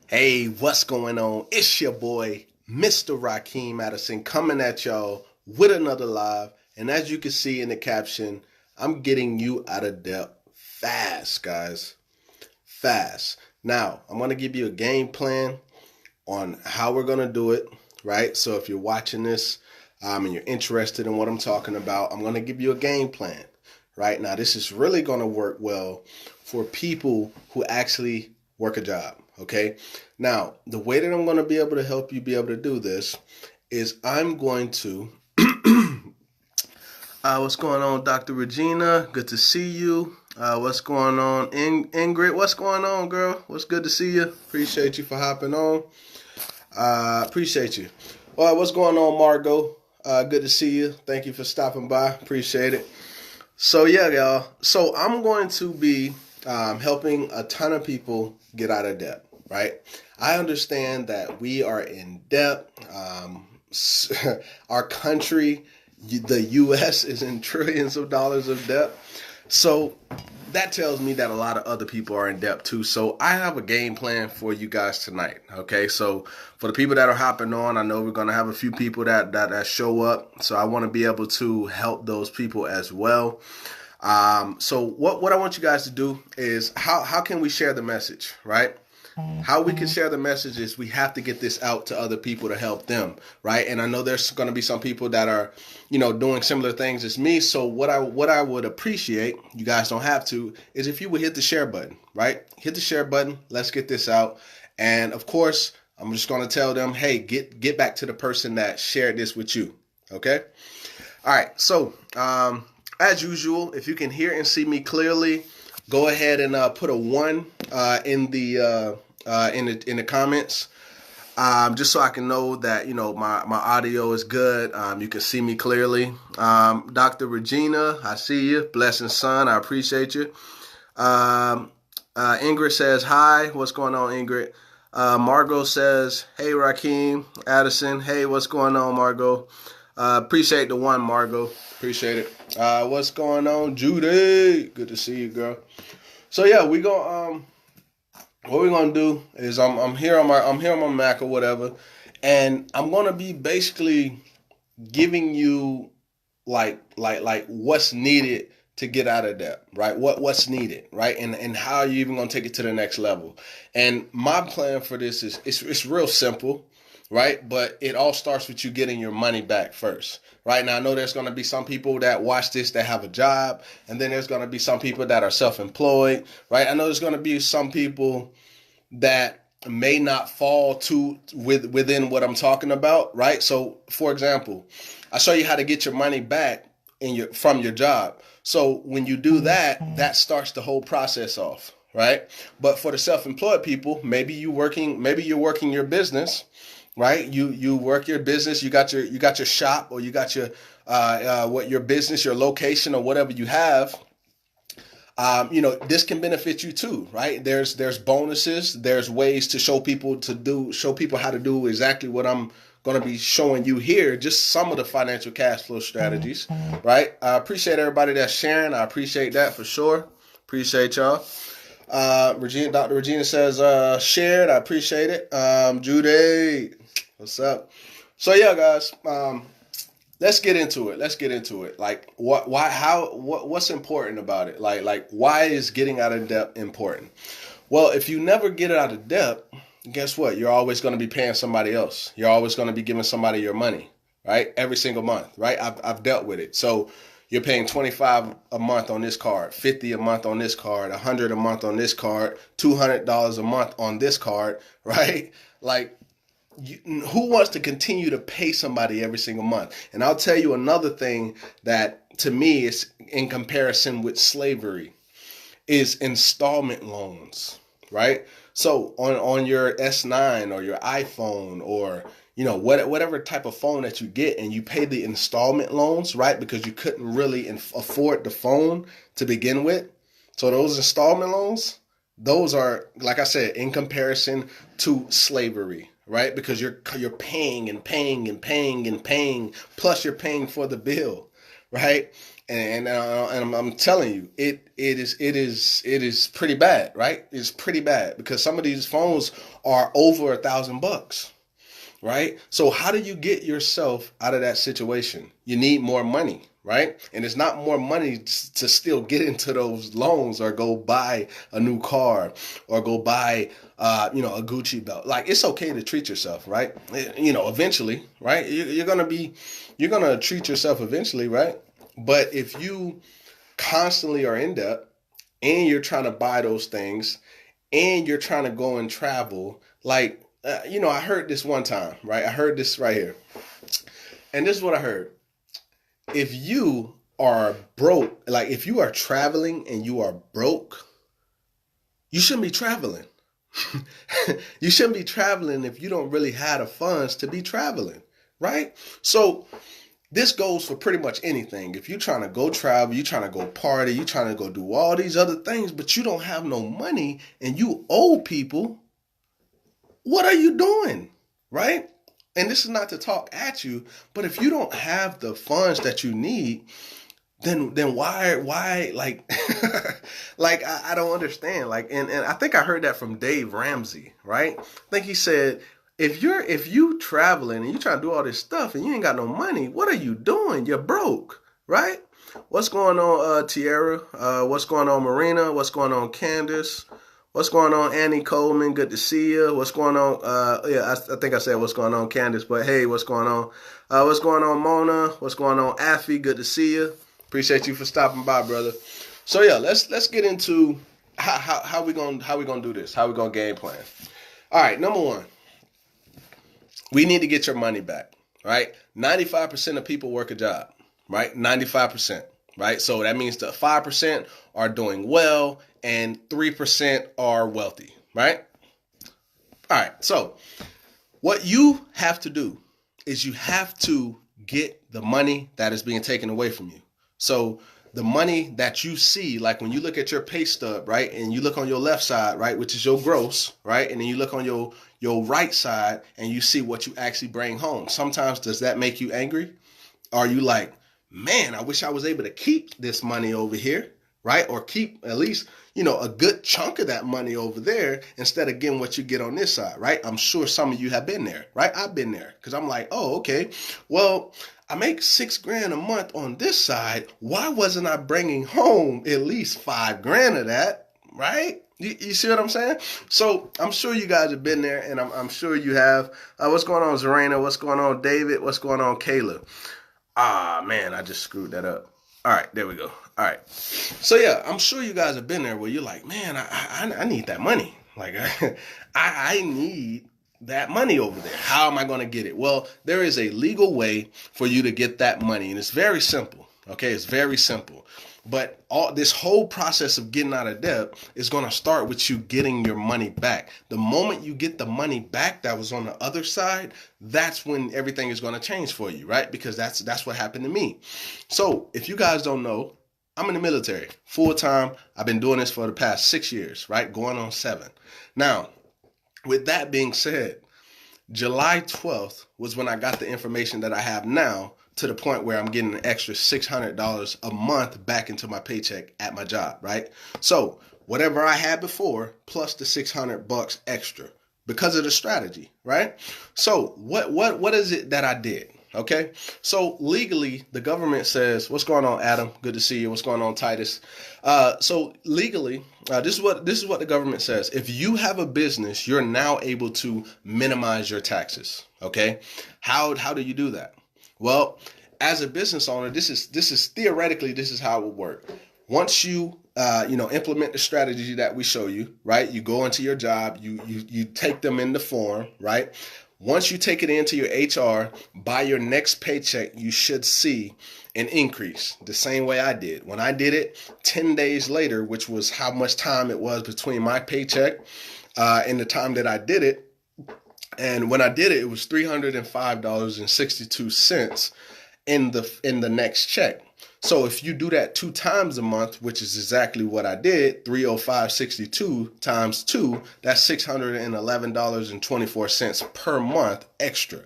Hey, what's going on? It's your boy, Mr. Rakeem Madison, coming at y'all with another live. And as you can see in the caption, I'm getting you out of debt fast, guys. Fast. Now, I'm going to give you a game plan on how we're going to do it, right? So if you're watching this and you're interested in what I'm talking about, I'm going to give you a game plan, right? Now, this is really going to work well for people who actually work a job. Okay. Now, the way that I'm going to be able to help you be able to do this is I'm going to. What's going on, Dr. Regina? Good to see you. What's going on, Ingrid? What's going on, girl? What's good to see you? Appreciate you for hopping on. Appreciate you. All right, what's going on, Margot? Good to see you. Thank you for stopping by. Appreciate it. So, yeah, y'all. So, I'm going to be helping a ton of people get out of debt. Right? I understand that we are in debt. Our country, the U.S., is in trillions of dollars of debt. So that tells me that a lot of other people are in debt too. So I have a game plan for you guys tonight. Okay, so for the people that are hopping on, I know we're going to have a few people that show up. So I want to be able to help those people as well. So what I want you guys to do is how can we share the message, right? How we can share the message is we have to get this out to other people to help them, right? And I know there's going to be some people that are, doing similar things as me. So what I would appreciate, you guys don't have to, is if you would hit the share button, right? Hit the share button. Let's get this out. And of course, I'm just going to tell them, hey, get back to the person that shared this with you. Okay. All right. So as usual, if you can hear and see me clearly, go ahead and put a 1 in the comments, just so I can know that my audio is good. You can see me clearly. Dr. Regina, I see you. Blessing son, I appreciate you. Ingrid says hi. What's going on, Ingrid? Margot says, hey, Rakeem. Addison, hey, what's going on, Margot? Appreciate the 1, Margot. Appreciate it. What's going on, Judy? Good to see you, girl. So yeah, we go. What we're gonna do is I'm here on my Mac or whatever, and I'm gonna be basically giving you like what's needed to get out of debt, right? What's needed, right? And how are you even gonna take it to the next level? And my plan for this is it's real simple, right? But it all starts with you getting your money back first. Right now, I know there's going to be some people that watch this that have a job, and then there's going to be some people that are self-employed, right? I know there's going to be some people that may not fall within what I'm talking about, right? So, for example, I show you how to get your money back from your job. So when you do that, that starts the whole process off, right? But for the self-employed people, maybe you're working your business. Right, you work your business. You got your shop, or you got your your business, your location, or whatever you have. This can benefit you too, right? There's bonuses. There's ways to show people how to do exactly what I'm going to be showing you here. Just some of the financial cash flow strategies, right? I appreciate everybody that's sharing. I appreciate that for sure. Appreciate y'all. Dr. Regina says shared. I appreciate it. Judy. What's up? So yeah, guys, let's get into it. Like what's important about it? Like why is getting out of debt important? Well, if you never get out of debt, guess what? You're always going to be paying somebody else. You're always going to be giving somebody your money, right? Every single month, right? I've dealt with it. So you're paying $25 a month on this card, $50 a month on this card, $100 a month on this card, $200 a month on this card, right? Like, who wants to continue to pay somebody every single month? And I'll tell you another thing that to me is in comparison with slavery is installment loans, right? So on your S9 or your iPhone or whatever type of phone that you get, and you pay the installment loans, right? Because you couldn't really afford the phone to begin with. So those installment loans, those are, like I said, in comparison to slavery, right? Because you're paying and paying and paying and paying, plus you're paying for the bill, right? And I'm telling you, it is pretty bad, right? It's pretty bad because some of these phones are over $1,000, right? So how do you get yourself out of that situation? You need more money, right? And it's not more money to still get into those loans or go buy a new car or go buy, a Gucci belt. Like, it's okay to treat yourself, right? Eventually, right? You're gonna treat yourself eventually, right? But if you constantly are in debt and you're trying to buy those things and you're trying to go and travel, like, I heard this one time, right? I heard this right here. And this is what I heard. If you are broke, like if you are traveling and you are broke, you shouldn't be traveling. You shouldn't be traveling if you don't really have the funds to be traveling, right? So this goes for pretty much anything. If you're trying to go travel, you're trying to go party, you're trying to go do all these other things, but you don't have no money and you owe people, what are you doing, right? And this is not to talk at you, but if you don't have the funds that you need, then why like like I don't understand. Like and I think I heard that from Dave Ramsey, right? I think he said if you traveling and you trying to do all this stuff and you ain't got no money, what are you doing? You're broke, right? What's going on, Tierra? What's going on, Marina? What's going on, Candace? What's going on, Annie Coleman? Good to see you. What's going on? I think I said what's going on, Candace, but hey, what's going on? What's going on, Mona? What's going on, Affy? Good to see you. Appreciate you for stopping by, brother. So yeah, let's get into how we gonna do this. How we gonna game plan? All right, number one, we need to get your money back. Right, 95% of people work a job. Right, 95%. Right, so that means the 5% are doing well and 3% are wealthy. Right. All right. So what you have to do is you have to get the money that is being taken away from you. So the money that you see, like when you look at your pay stub, right, and you look on your left side, right, which is your gross, right, and then you look on your right side and you see what you actually bring home. Sometimes does that make you angry? Are you like, man, I wish I was able to keep this money over here, right, or keep at least, a good chunk of that money over there instead of getting what you get on this side, right? I'm sure some of you have been there, right? I've been there because I'm like, oh, okay, well, I make $6,000 a month on this side. Why wasn't I bringing home at least $5,000 of that, right? You see what I'm saying? So I'm sure you guys have been there, and I'm sure you have. What's going on, Zarena? What's going on, David? What's going on, Kayla? Ah, man, I just screwed that up. All right, there we go. All right. So, yeah, I'm sure you guys have been there where you're like, man, I need that money. Like, I need that money over there. How am I going to get it? Well, there is a legal way for you to get that money, and it's very simple. Okay, it's very simple. But this whole process of getting out of debt is going to start with you getting your money back. The moment you get the money back that was on the other side, that's when everything is going to change for you, right? Because that's what happened to me. So if you guys don't know, I'm in the military full time. I've been doing this for the past 6 years, right? Going on 7. Now, with that being said, July 12th was when I got the information that I have now, to the point where I'm getting an extra $600 a month back into my paycheck at my job, right? So whatever I had before, plus the $600 extra because of the strategy, right? So what is it that I did? Okay, so legally, the government says, what's going on, Adam? Good to see you. What's going on, Titus? So legally, this is what the government says. If you have a business, you're now able to minimize your taxes. Okay, how do you do that? Well, as a business owner, this is theoretically, this is how it would work. Once you implement the strategy that we show you, right? You go into your job, you take them in the form, right? Once you take it into your HR, by your next paycheck, you should see an increase the same way I did. When I did it 10 days later, which was how much time it was between my paycheck and the time that I did it. And when I did it, it was $305.62 in the next check. So if you do that 2 times a month, which is exactly what I did, 305.62 times 2, that's $611.24 per month extra.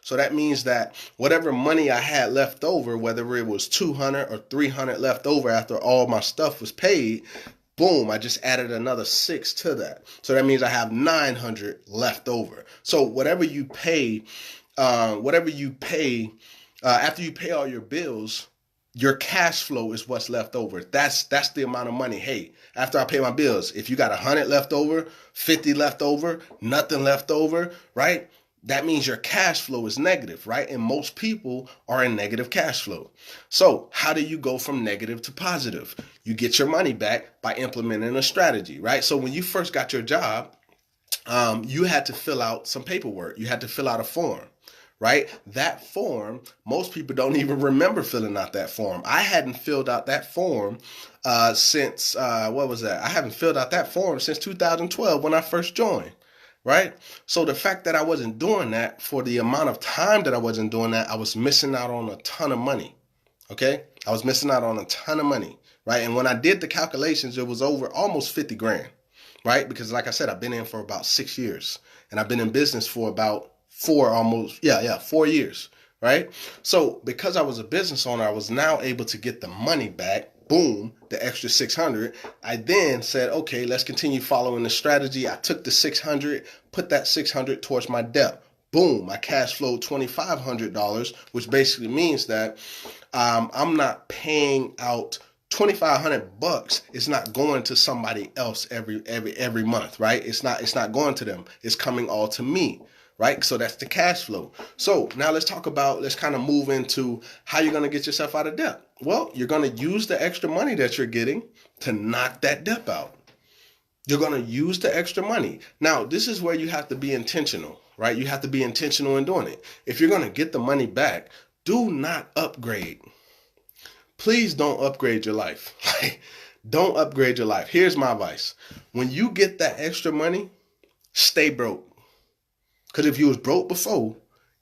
So that means that whatever money I had left over, whether it was 200 or 300 left over after all my stuff was paid, boom, I just added another 6 to that. So that means I have 900 left over. So whatever you pay, after you pay all your bills, your cash flow is what's left over. That's the amount of money. Hey, after I pay my bills, if you got 100 left over, 50 left over, nothing left over, right? That means your cash flow is negative, right? And most people are in negative cash flow. So how do you go from negative to positive? You get your money back by implementing a strategy, right? So when you first got your job, you had to fill out some paperwork. You had to fill out a form, right? That form, most people don't even remember filling out that form. I hadn't filled out that form since, what was that? I haven't filled out that form since 2012 when I first joined. Right? So the fact that I wasn't doing that for the amount of time that I wasn't doing that, I was missing out on a ton of money. Okay? I was missing out on a ton of money. Right? And when I did the calculations, it was over almost 50 grand. Right? Because like I said, I've been in for about 6 years. And I've been in business for about 4 years. Right? So because I was a business owner, I was now able to get the money back. Boom, the extra 600. I then said, okay, let's continue following the strategy. I took the 600, put that 600 towards my debt. Boom, my cash flowed $2,500, which basically means that I'm not paying out $2,500. It's not going to somebody else every month, right? It's not going to them. It's coming all to me. Right? So that's the cash flow. So now let's kind of move into how you're going to get yourself out of debt. Well, you're going to use the extra money that you're getting to knock that debt out. You're going to use the extra money. Now, this is where you have to be intentional, right? You have to be intentional in doing it. If you're going to get the money back, do not upgrade. Please don't upgrade your life. Don't upgrade your life. Here's my advice. When you get that extra money, stay broke. Because if you was broke before,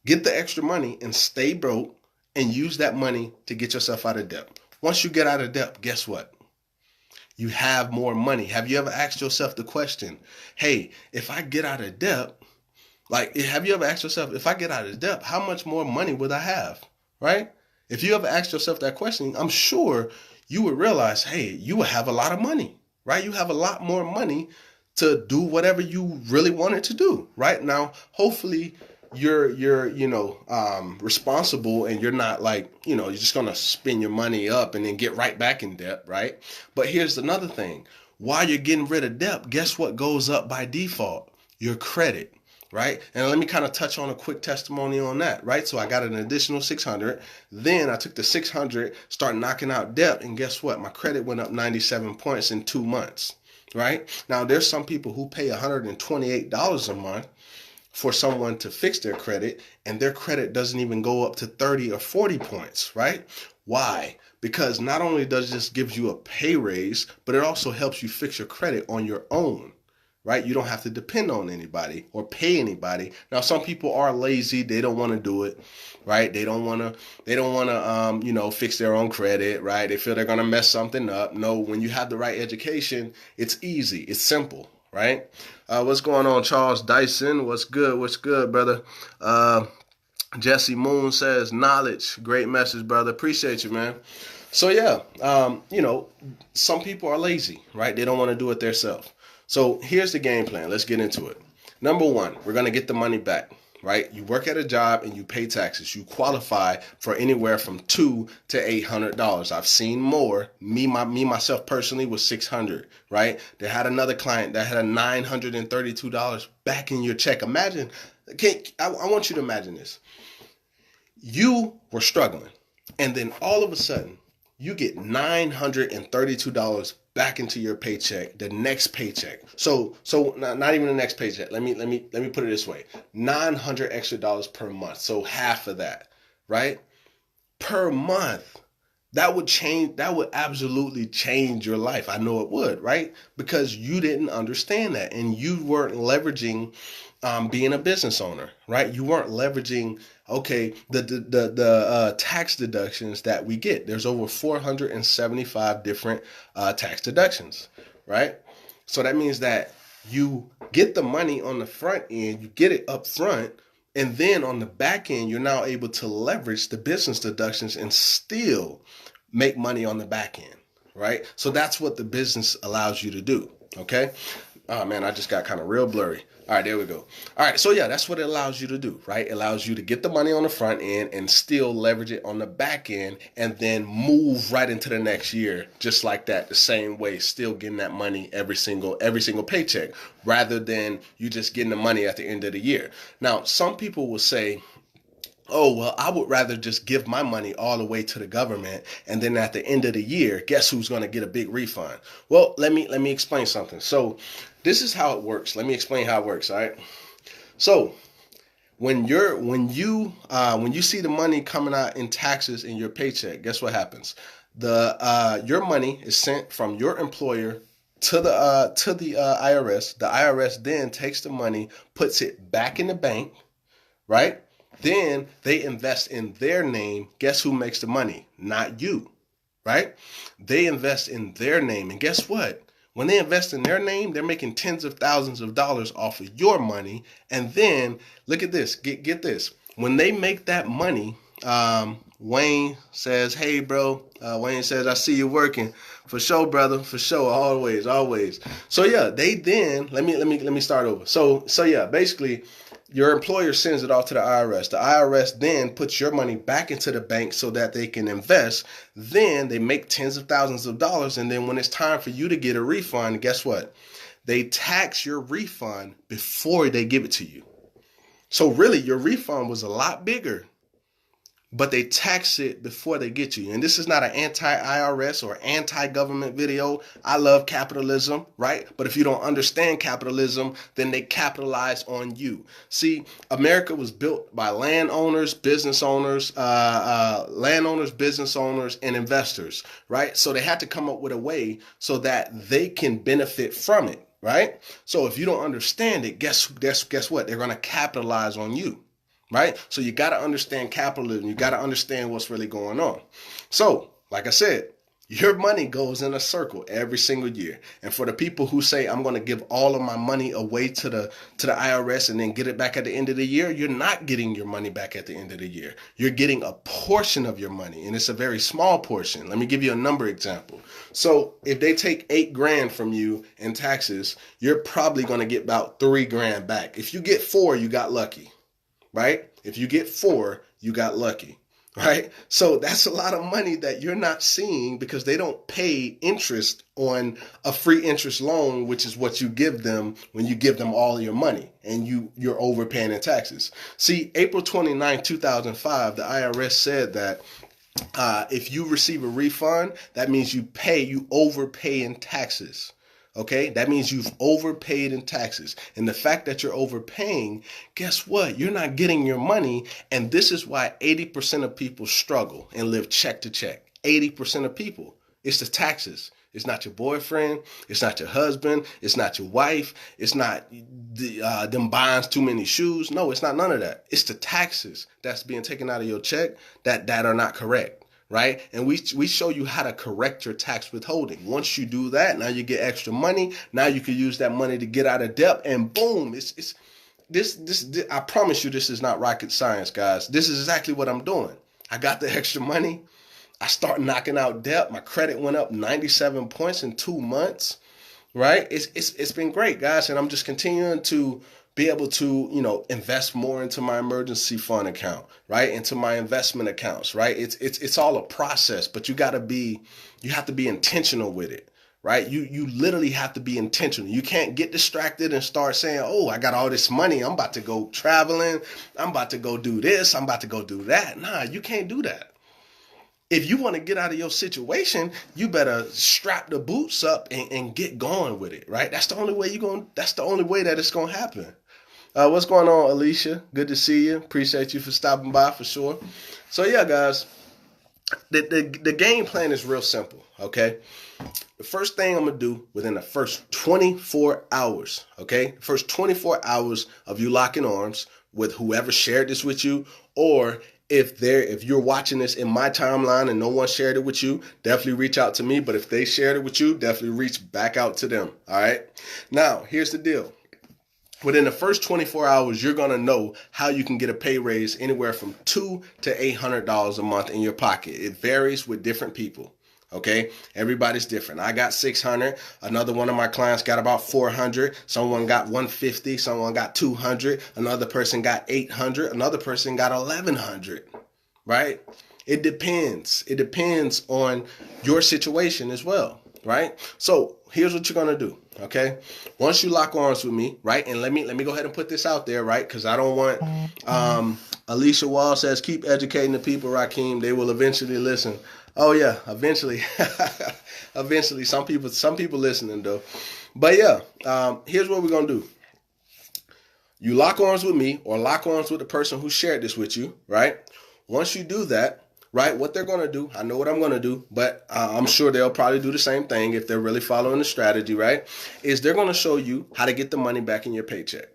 get the extra money and stay broke and use that money to get yourself out of debt. Once you get out of debt, guess what? You have more money. Have you ever asked yourself the question, hey, if I get out of debt, have you ever asked yourself, if I get out of debt, how much more money would I have, right? If you ever asked yourself that question, I'm sure you would realize, hey, you would have a lot of money, right? You have a lot more money to do whatever you really wanted to do. Right now, hopefully you're responsible and you're not you're just going to spend your money up and then get right back in debt. Right. But here's another thing. While you're getting rid of debt, guess what goes up by default? Your credit. Right. And let me kind of touch on a quick testimony on that. Right. So I got an additional 600. Then I took the 600, start knocking out debt. And guess what? My credit went up 97 points in 2 months. Right? Now, there's some people who pay $128 a month for someone to fix their credit, and their credit doesn't even go up to 30 or 40 points, right? Why? Because not only does this give you a pay raise, but it also helps you fix your credit on your own, right? You don't have to depend on anybody or pay anybody. Now, some people are lazy. They don't want to do it, right? They don't want to, fix their own credit, right? They feel they're going to mess something up. No, when you have the right education, it's easy. It's simple, right? What's going on, Charles Dyson? What's good? What's good, brother? Jesse Moon says, knowledge. Great message, brother. Appreciate you, man. So, yeah, some people are lazy, right? They don't want to do it themselves. So here's the game plan. Let's get into it. Number one, we're going to get the money back, right? You work at a job and you pay taxes. You qualify for anywhere from $200 to $800. I've seen more. Me myself personally was $600, right? They had another client that had a $932 back in your check. Imagine, I want you to imagine this. You were struggling, and then all of a sudden, you get $932 back into your paycheck, the next paycheck. So not even the next paycheck. Let me put it this way: $900 extra per month. So half of that, right? Per month. That would absolutely change your life. I know it would, right? Because you didn't understand that, and you weren't leveraging being a business owner, right? You weren't leveraging, the tax deductions that we get. There's over 475 different tax deductions, right? So that means that you get the money on the front end, you get it up front, And then on the back end, you're now able to leverage the business deductions and still make money on the back end, right? So that's what the business allows you to do, okay? Oh man, I just got kind of real blurry. All right, there we go. All right, so yeah, that's what it allows you to do, right? It allows you to get the money on the front end and still leverage it on the back end and then move right into the next year just like that, the same way, still getting that money every single paycheck rather than you just getting the money at the end of the year. Now, some people will say, oh, well, I would rather just give my money all the way to the government, and then at the end of the year, guess who's going to get a big refund? Well, let me explain something. So this is how it works. Let me explain how it works, all right? So when you see the money coming out in taxes in your paycheck, guess what happens? Your money is sent from your employer to the IRS. The IRS then takes the money, puts it back in the bank, right? Then they invest in their name. Guess who makes the money? Not you, right? They invest in their name. And guess what? When they invest in their name, they're making tens of thousands of dollars off of your money. And then look at this. Get this. When they make that money, Wayne says, hey, bro. Wayne says, I see you working. For sure, brother. For sure. Always, always. So, yeah, they then let me start over. So yeah, basically, your employer sends it off to the IRS. The IRS then puts your money back into the bank so that they can invest. Then they make tens of thousands of dollars. And then when it's time for you to get a refund, guess what? They tax your refund before they give it to you. So really, your refund was a lot bigger, but they tax it before they get you. And this is not an anti-IRS or anti-government video. I love capitalism, right? But if you don't understand capitalism, then they capitalize on you. See, America was built by landowners, business owners, business owners, and investors, right? So they had to come up with a way so that they can benefit from it, right? So if you don't understand it, guess what? They're going to capitalize on you. Right? So you got to understand capitalism. You got to understand what's really going on. So, like I said, your money goes in a circle every single year. And for the people who say, I'm going to give all of my money away to the IRS and then get it back at the end of the year, you're not getting your money back at the end of the year. You're getting a portion of your money, and it's a very small portion. Let me give you a number example. So if they take $8,000 from you in taxes, you're probably going to get about $3,000 back. If you get 4, you got lucky. Right? If you get 4, you got lucky, right? So that's a lot of money that you're not seeing because they don't pay interest on a free interest loan, which is what you give them when you give them all your money and you're overpaying in taxes. See, April 29, 2005, the IRS said that if you receive a refund, that means you overpay in taxes. Okay, that means you've overpaid in taxes. And the fact that you're overpaying, guess what? You're not getting your money. And this is why 80% of people struggle and live check to check. 80% of people. It's the taxes. It's not your boyfriend. It's not your husband. It's not your wife. It's not them buying too many shoes. No, it's not none of that. It's the taxes that's being taken out of your check that are not correct. Right? And we show you how to correct your tax withholding. Once you do that, now you get extra money. Now you can use that money to get out of debt, and boom, it's this I promise you, this is not rocket science, guys. This is exactly what I'm doing. I got the extra money. I start knocking out debt. My credit went up 97 points in 2 months. Right? It's been great, guys, and I'm just continuing to be able to, invest more into my emergency fund account, right? Into my investment accounts, right? It's all a process, but you have to be intentional with it, right? You literally have to be intentional. You can't get distracted and start saying, oh, I got all this money. I'm about to go traveling. I'm about to go do this. I'm about to go do that. Nah, you can't do that. If you want to get out of your situation, you better strap the boots up and get going with it, right? That's the only way that it's going to happen. What's going on, Alicia? Good to see you. Appreciate you for stopping by for sure. So yeah, guys, the game plan is real simple, okay? The first thing I'm going to do within the first 24 hours, okay? First 24 hours of you locking arms with whoever shared this with you, or if you're watching this in my timeline and no one shared it with you, definitely reach out to me. But if they shared it with you, definitely reach back out to them. All right. Now, here's the deal. Within the first 24 hours, you're going to know how you can get a pay raise anywhere from $200 to $800 a month in your pocket. It varies with different people. Okay, everybody's different. I got 600. Another one of my clients got about 400. Someone got 150. Someone got 200. Another person got 800. Another person got 1100. Right? It depends. It depends on your situation as well. Right? So here's what you're gonna do. Okay, once you lock arms with me, right? And let me go ahead and put this out there, right? Because I don't want. Alicia Wall says, keep educating the people, Rakeem. They will eventually listen. Oh yeah, eventually. Eventually, some people listening though. But yeah, here's what we're gonna do. You lock arms with me or lock arms with the person who shared this with you, right? Once you do that, right, what they're gonna do, I know what I'm gonna do, but I'm sure they'll probably do the same thing if they're really following the strategy, right? Is they're gonna show you how to get the money back in your paycheck.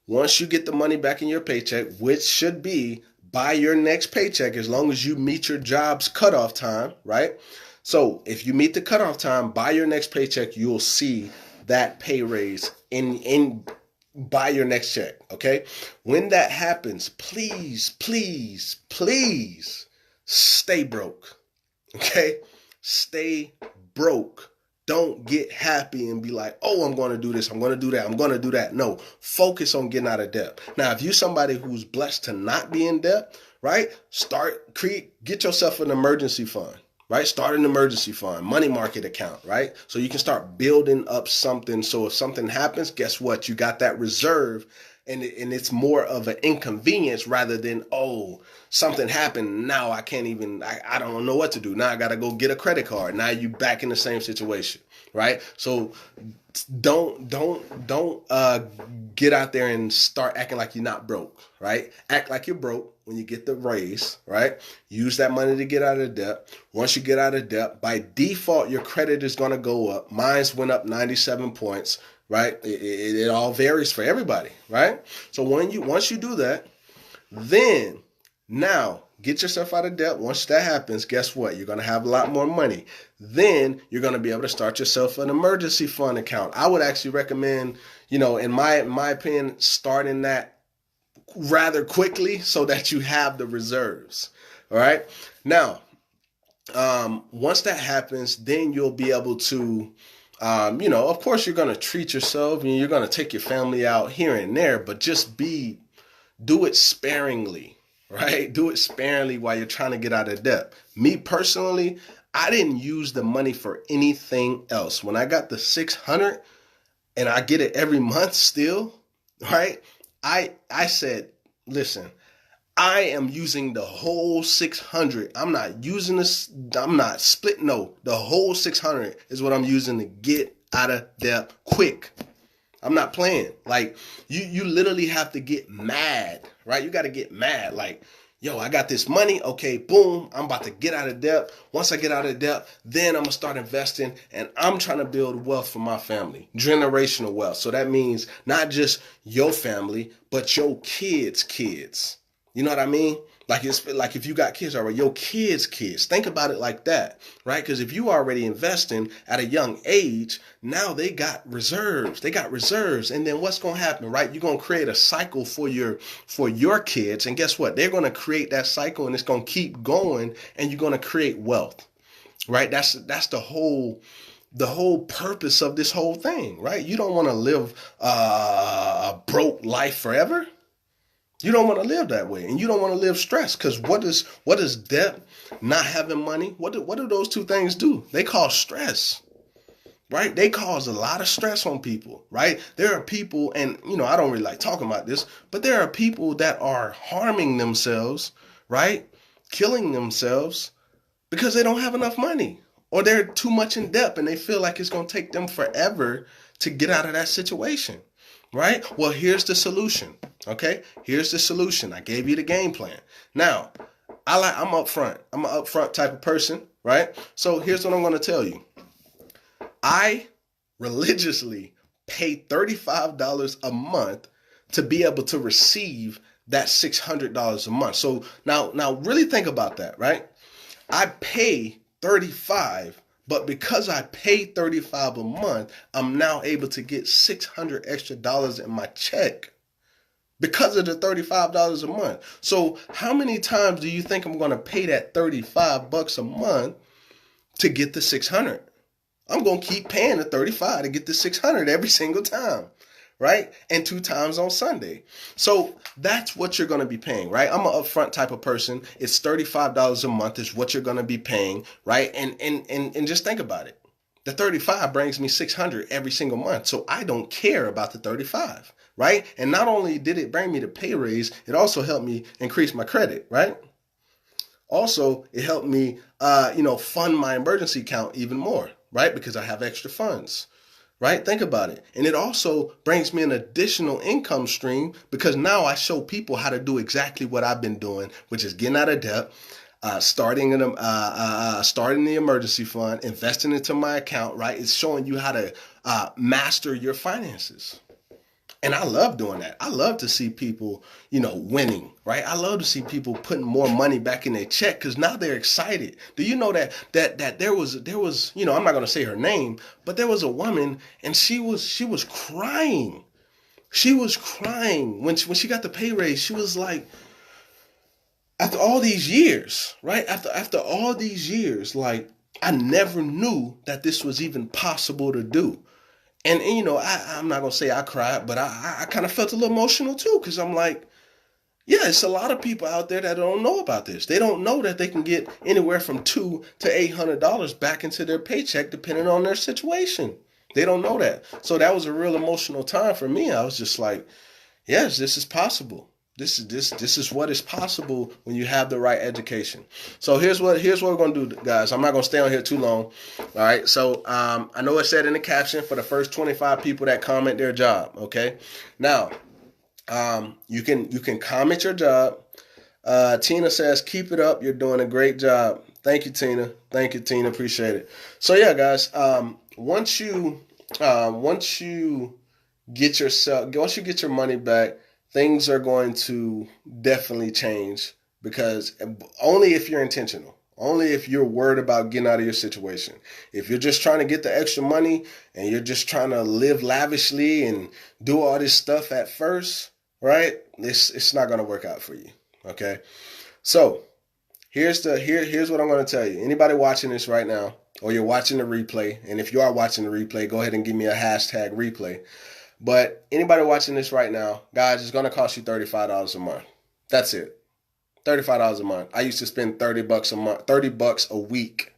Once you get the money back in your paycheck, which should be by your next paycheck, as long as you meet your job's cutoff time, right? So if you meet the cutoff time by your next paycheck, you'll see that pay raise in by your next check, okay? When that happens, please, please, please stay broke, okay? Stay broke. Don't get happy and be like, oh, I'm going to do this, I'm going to do that, I'm going to do that. No, focus on getting out of debt. Now, if you're somebody who's blessed to not be in debt, right, get yourself an emergency fund, right? Start an emergency fund, money market account, right? So you can start building up something. So if something happens, guess what? You got that reserve. And it's more of an inconvenience rather than, oh, something happened. Now I can't even, I don't know what to do. Now I got to go get a credit card. Now you back in the same situation, right? So don't get out there and start acting like you're not broke, right? Act like you're broke when you get the raise, right? Use that money to get out of debt. Once you get out of debt, by default, your credit is going to go up. Mine's went up 97 points. Right? It all varies for everybody, right? So once you do that, then now get yourself out of debt. Once that happens, guess what? You're going to have a lot more money. Then you're going to be able to start yourself an emergency fund account. I would actually recommend, in my opinion, starting that rather quickly so that you have the reserves. All right. Now, once that happens, then you'll be able to of course you're going to treat yourself and you're going to take your family out here and there, but just do it sparingly, right? Do it sparingly while you're trying to get out of debt. Me personally, I didn't use the money for anything else. When I got the 600 and I get it every month still, right? I said, listen, I am using the whole 600. I'm not using this. I'm not splitting. No, the whole 600 is what I'm using to get out of debt quick. I'm not playing. Like you literally have to get mad, right? You got to get mad. Like, yo, I got this money. Okay, boom. I'm about to get out of debt. Once I get out of debt, then I'm going to start investing and I'm trying to build wealth for my family, generational wealth. So that means not just your family, but your kids' kids. You know what I mean? Like it's like if you got kids already, your kids' kids. Think about it like that, right? Because if you already investing at a young age, now they got reserves. They got reserves. And then what's going to happen, right? You're going to create a cycle for your kids. And guess what? They're going to create that cycle and it's going to keep going and you're going to create wealth, right? That's the whole purpose of this whole thing, right? You don't want to live a broke life forever. You don't want to live that way, and you don't want to live stressed. Because what is debt, not having money? What do those two things do? They cause stress, right? They cause a lot of stress on people, right? There are people, and I don't really like talking about this, but there are people that are harming themselves, right? Killing themselves because they don't have enough money, or they're too much in debt, and they feel like it's going to take them forever to get out of that situation. Right? Well, here's the solution. Okay? Here's the solution. I gave you the game plan. Now, I'm upfront. I'm an upfront type of person, right? So here's what I'm going to tell you. I religiously pay $35 a month to be able to receive that $600 a month. So now really think about that, right? I pay $35 But because I paid $35 a month, I'm now able to get $600 extra in my check because of the $35 a month. So how many times do you think I'm going to pay that $35 a month to get the 600? I'm going to keep paying the 35 to get the 600 every single time, right? And 2 times on Sunday. So that's what you're going to be paying, right? I'm an upfront type of person. It's $35 a month is what you're going to be paying, right? And just think about it. The 35 brings me 600 every single month. So I don't care about the 35, right? And not only did it bring me the pay raise, it also helped me increase my credit, right? Also, it helped me, fund my emergency account even more, right? Because I have extra funds, right? Think about it. And it also brings me an additional income stream because now I show people how to do exactly what I've been doing, which is getting out of debt, starting the emergency fund, investing into my account, right? It's showing you how to master your finances. And I love doing that. I love to see people, winning, right? I love to see people putting more money back in their check because now they're excited. Do you know that there was, I'm not going to say her name, but there was a woman and she was crying. She was crying when she got the pay raise. She was like, after all these years, right? After all these years, like I never knew that this was even possible to do. And I'm not going to say I cried, but I kind of felt a little emotional too, because I'm like, yeah, it's a lot of people out there that don't know about this. They don't know that they can get anywhere from $200 to $800 back into their paycheck depending on their situation. They don't know that. So that was a real emotional time for me. I was just like, yes, this is possible. This is what is possible when you have the right education. So here's what we're going to do, guys. I'm not going to stay on here too long. All right. So I know it said in the caption for the first 25 people that comment their job. Okay. Now you can comment your job. Tina says, keep it up. You're doing a great job. Thank you, Tina. Appreciate it. So yeah, guys, once you get your money back, things are going to definitely change because only if you're intentional, only if you're worried about getting out of your situation. If you're just trying to get the extra money and you're just trying to live lavishly and do all this stuff at first, right? It's not going to work out for you. Okay. So here's what I'm going to tell you. Anybody watching this right now, or you're watching the replay, and if you are watching the replay, go ahead and give me a hashtag replay. But anybody watching this right now, guys, it's going to cost you $35 a month. That's it. $35 a month. I used to spend $30 a month, $30 a week.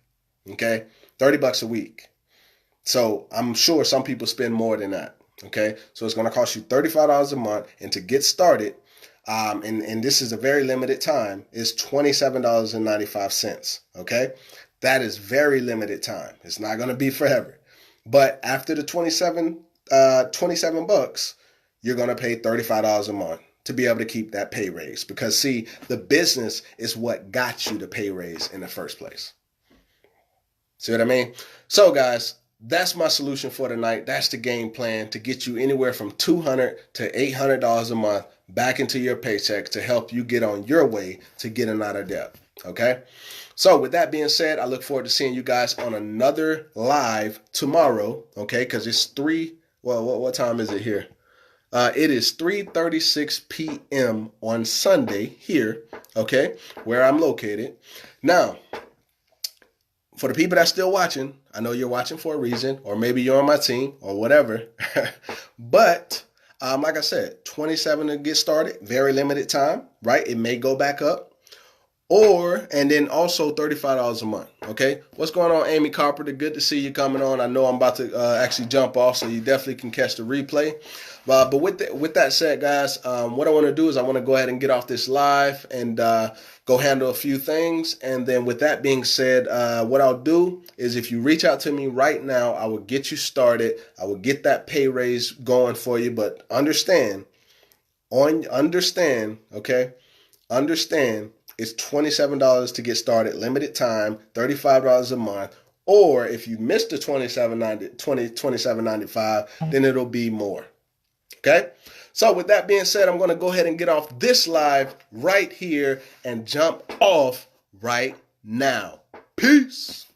Okay. $30 a week. So I'm sure some people spend more than that. Okay. So it's going to cost you $35 a month. And to get started, and this is a very limited time, is $27.95. Okay. That is very limited time. It's not going to be forever. But after the $27 bucks, you're going to pay $35 a month to be able to keep that pay raise. Because see, the business is what got you the pay raise in the first place. See what I mean? So guys, that's my solution for tonight. That's the game plan to get you anywhere from $200 to $800 a month back into your paycheck to help you get on your way to getting out of debt. Okay. So with that being said, I look forward to seeing you guys on another live tomorrow. Okay. Cause it's what time is it here? It is 3:36 p.m. on Sunday here, okay, where I'm located. Now, for the people that's still watching, I know you're watching for a reason, or maybe you're on my team or whatever. But like I said, 27 to get started, very limited time, right? It may go back up. And then also $35 a month. Okay. What's going on, Amy Carpenter? Good to see you coming on. I know I'm about to actually jump off, so you definitely can catch the replay. But with that said, guys, what I want to do is I want to go ahead and get off this live and go handle a few things. And then with that being said, what I'll do is if you reach out to me right now, I will get you started. I will get that pay raise going for you. But understand, it's $27 to get started, limited time, $35 a month. Or if you miss the $27.95, then it'll be more. Okay. So with that being said, I'm going to go ahead and get off this live right here and jump off right now. Peace.